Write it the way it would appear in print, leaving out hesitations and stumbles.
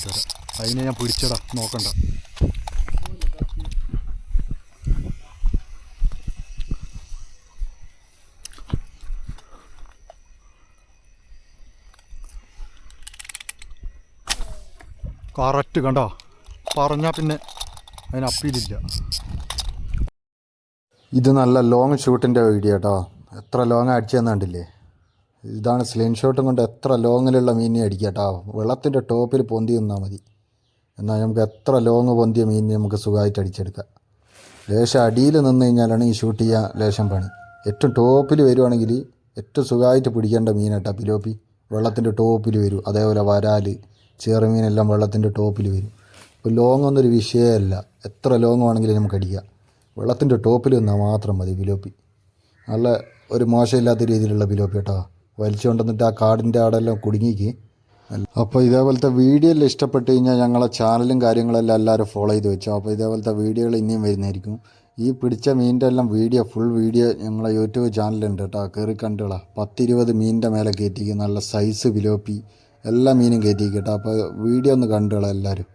കാണിച്ചു തരാം. അതിനെ ഞാൻ പിടിച്ചടാ, നോക്കണ്ട. കറക്റ്റ് കണ്ടോ, പറഞ്ഞാൽ പിന്നെ അതിന് അപ്പീലില്ല. ഇത് നല്ല ലോങ് ഷൂട്ടിൻ്റെ വീഡിയോ കേട്ടോ. എത്ര ലോങ് അടിച്ചതെന്ന് കണ്ടില്ലേ? ഇതാണ് സ്ലിൻ ഷോട്ടും കൊണ്ട് എത്ര ലോങ്ങിലുള്ള മീനിനെ അടിക്കുക കേട്ടോ. വെള്ളത്തിൻ്റെ ടോപ്പിൽ പൊന്തി നിന്നാൽ മതി. എന്നാൽ നമുക്ക് എത്ര ലോങ് പൊന്തിയ മീനിനെ നമുക്ക് സുഖമായിട്ട് അടിച്ചെടുക്കാം. ലേശം അടിയിൽ നിന്ന് കഴിഞ്ഞാലാണ് ഈ ഷൂട്ട് ചെയ്യാൻ ലേശം പണി. ഏറ്റവും ടോപ്പിൽ വരുവാണെങ്കിൽ ഏറ്റവും സുഖമായിട്ട് പിടിക്കേണ്ട മീൻ കേട്ടോ പിലോപ്പി. വെള്ളത്തിൻ്റെ ടോപ്പിൽ വരും. അതേപോലെ വരാൽ, ചെറുമീനെല്ലാം വെള്ളത്തിൻ്റെ ടോപ്പിൽ വരും. ഇപ്പോൾ ലോങ് ഒന്നൊരു വിഷയമല്ല. എത്ര ലോങ് വേണമെങ്കിലും നമുക്ക് അടിക്കാം. വെള്ളത്തിൻ്റെ ടോപ്പിൽ നിന്നാൽ മാത്രം മതി പിലോപ്പി. നല്ല ഒരു മോശമില്ലാത്ത രീതിയിലുള്ള പിലോപ്പി കേട്ടോ. വലിച്ചു കൊണ്ടുവന്നിട്ട് ആ കാടിൻ്റെ ആടെല്ലാം കുടുങ്ങിക്ക്. അപ്പോൾ ഇതേപോലത്തെ വീഡിയോ എല്ലാം ഇഷ്ടപ്പെട്ട് കഴിഞ്ഞാൽ ഞങ്ങളെ ചാനലും കാര്യങ്ങളെല്ലാം എല്ലാവരും ഫോളോ ചെയ്ത് വെച്ചോ. അപ്പോൾ ഇതേപോലത്തെ വീഡിയോകൾ ഇനിയും വരുന്നതായിരിക്കും. ഈ പിടിച്ച മീനിൻ്റെ എല്ലാം വീഡിയോ, ഫുൾ വീഡിയോ ഞങ്ങളെ യൂട്യൂബ് ചാനലുണ്ട് കേട്ടോ. കയറി കണ്ടുകളാ. 10-20 മീനിൻ്റെ മേലെ കയറ്റിക്കും. നല്ല സൈസ് പിലോപ്പി എല്ലാ മീനും കയറ്റിക്കും കേട്ടോ. അപ്പോൾ വീഡിയോ ഒന്ന് കണ്ടുകളാം എല്ലാവരും.